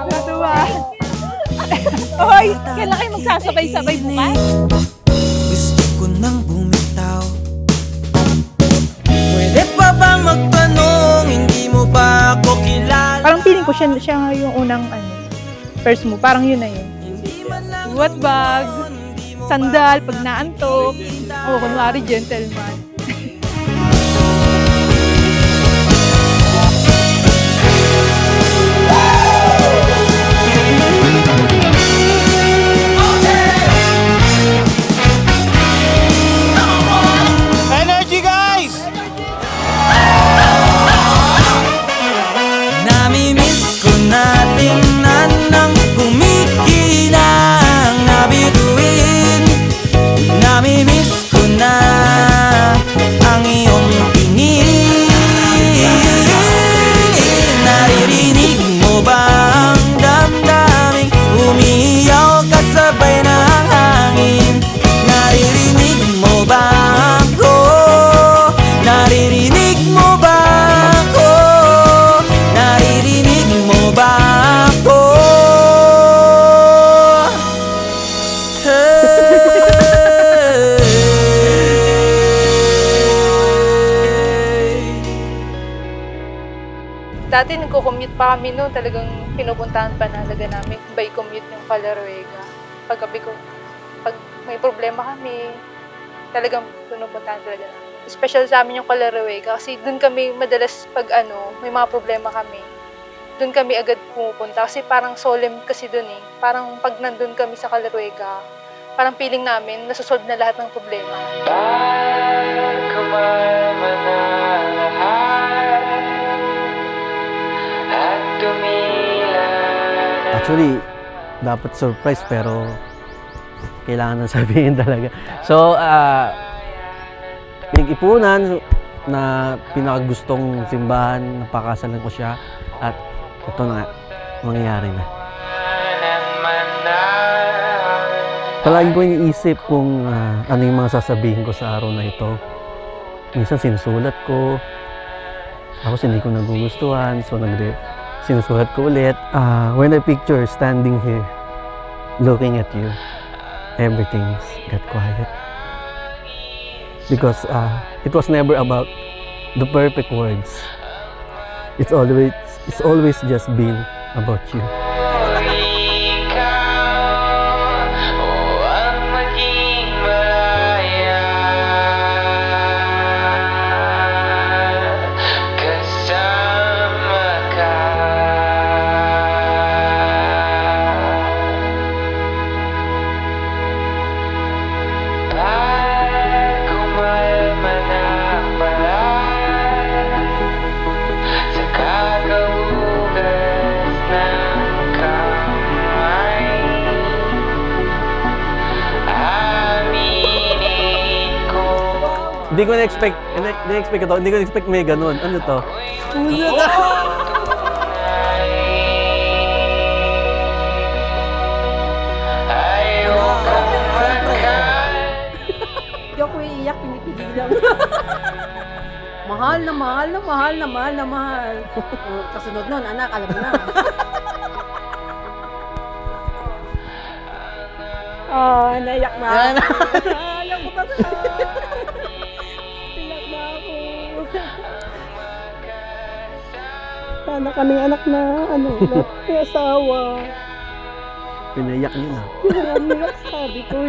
Natuwa. Hoy, kailan kayo magsasabay-sabay bukas? Gusto ko nang bumitaw. Pwede pa bang magtanong, hindi mo ba ako kilala? Parang feeling ko siya yung unang first mo. Parang yun na yun. What bag? Sandal, pag naantok. O, kunwari gentleman. Energy, guys! Namimiss ko na tingnan ng kumikinang na bituin. Namimiss ko na ang iyong tingin. Naririnig mo ba ang damdaming umiyaw kasabay ng hangin? Naririnig mo ba ako? Naririnig mo ba ako? Naririnig mo ba ako? Dati nagko-commute pa kami noon, talagang pinupuntahan pa talaga namin by commute yung Calaruega. Pag may problema kami, talagang pinupuntahan talaga namin. Special sa amin yung Calaruega kasi doon kami madalas pag may mga problema kami. Doon kami agad pumupunta kasi parang solemn kasi doon eh. Parang pag nandun kami sa Calaruega, parang feeling namin nasusolve na lahat ng problema. Actually, dapat surprise pero kailangan na sabihin talaga. So, pinag-ipunan na pinakagustong simbahan, napakasalan ko siya at ito na nga, mangyayari na. Palagi ko iniisip kung ano yung mga sasabihin ko sa araw na ito. Minsan sinusulat ko, tapos hindi ko nagugustuhan, so sinusulat ko ulit. When I picture standing here, looking at you, everything's got quiet. Because it was never about the perfect words. It's always just been about you. Hindi ko na-expect may ganun. Ano to? Hindi ako iiyak, pinipigilan. Mahal na mahal na mahal na mahal na mahal. Kasunod nun, anak, alam mo na. Naiyak na ako. Naiyak ko kasi. Naiyak na ako. Sana kaming anak na, may asawa. Pinayak niyo na. Umiyak, sabi ko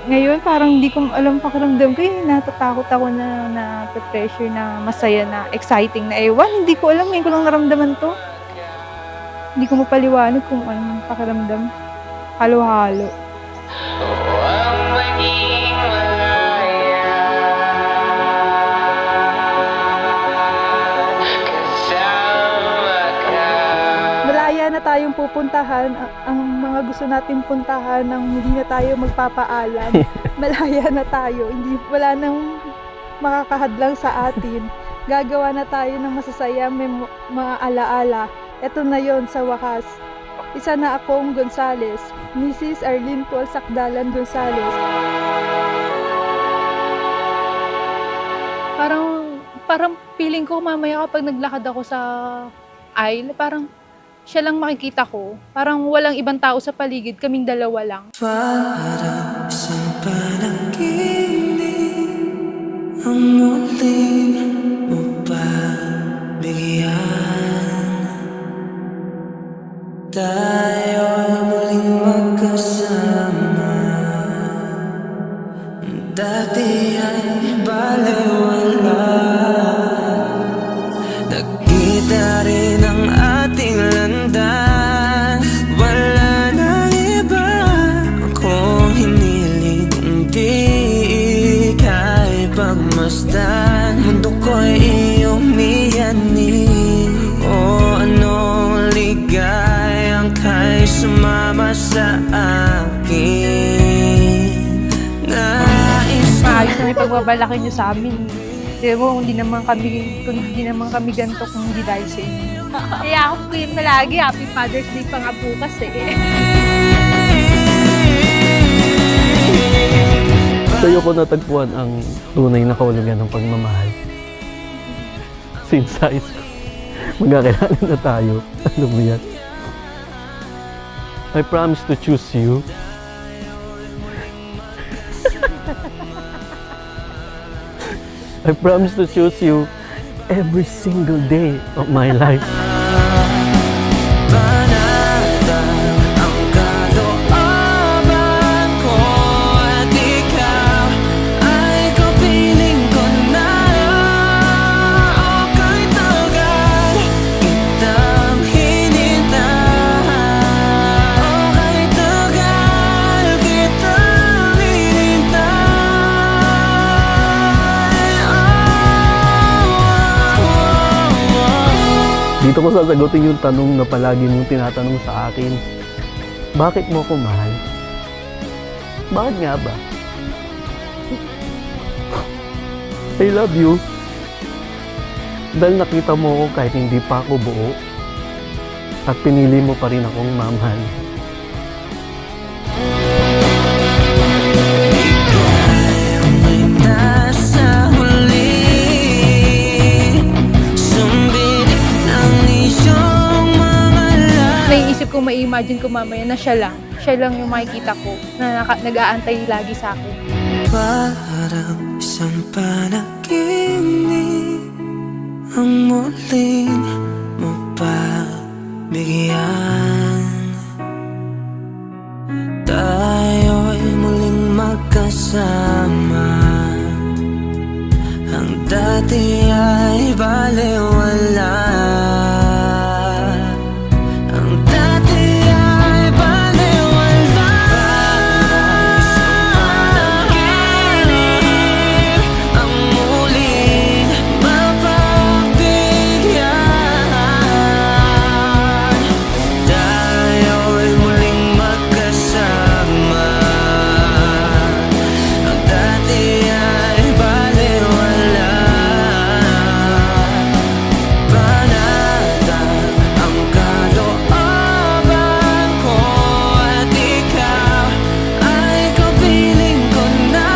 Ngayon, parang hindi ko alam pakiramdam ko eh. Natatakot ako na pressure na masaya na exciting na ewan. Hindi ko alam, ngayon ko lang naramdaman to. Hindi ko mapaliwanag kung anong pakiramdam. Halo-halo. tayong pupuntahan, ang mga gusto natin puntahan, nang hindi na tayo magpapaalam, malaya na tayo, wala nang makakahadlang sa atin. Gagawa na tayo ng masasaya, may mga alaala. Ito na yon sa wakas. Isa na akong Gonzales, Mrs. Arlene Paul Sakdalan Gonzales. Parang feeling ko mamaya kapag naglakad ako sa aisle, parang siya lang makikita ko. Parang walang ibang tao sa paligid, kaming dalawa lang. Para isang panaginip ang muling mo pa bigyan. Tayo'y muling magkasama. Dati ay balewala. Nagkita rin ang ating landas. Wala nang iba akong hiniling, kundi ika'y pagmasdan. Mundo ko'y iyong miyanin. O anong ligayang ka'y sumama sa akin. Nais Maayos na may pagbabalaki niyo sa amin. Di mo, hindi naman kami ganito kung hindi dahil sa inyo. Kaya ako po yun palagi, Happy Father's Day pa nga bukas eh. Sa'yo ko natagpuan ang tunay na kahulugan ng pagmamahal. Since high school, magkakilala na tayo. Alam mo yan. I promise to choose you. I promise to choose you every single day of my life. panatag ang kalooban ko at ikaw ay kapiling ko na. O kahit tagal kitang hinintay. O kahit tagal kitang hinintay. Dito ko sasagutin yung tanong na palagi mong tinatanong sa akin. Bakit mo ako mahal? Bakit nga ba? I love you. Dahil nakita mo ako kahit hindi pa ako buo. At pinili mo pa rin akong mamahal. May nasa huli, sumbilit ang iyong mga labi. Naiisip ko, mai-imagine ko mamaya na siya lang. Siya lang yung makikita ko na nag-aantay lagi sa akin. Parang isang panaginip ang muling mo pa bigyan. Tayo'y muling magkasama. Ang dati ay balewala. Ang dati ay balewala. Panaginip ang muling mapagbigyan. Tayo'y muling magkasama. Ang dati ay balewala. Panatag ang kalooban ko at ikaw ay kapiling ko na.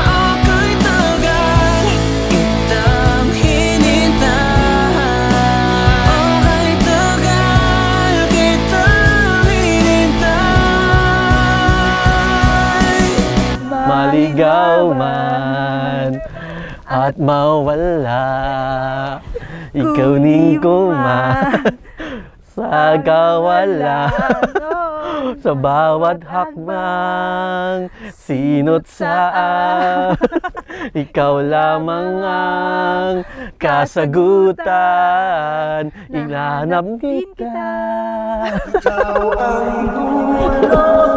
O kahit tagal kitang hinintay. O kahit tagal kitang hinintay. Maligaw man at mawala, ikaw ning kuman sa kawalan. Sa bawat hakbang, sino't saan, ikaw lamang ang kasagutan. Ilanap kita. Ikaw ang dulo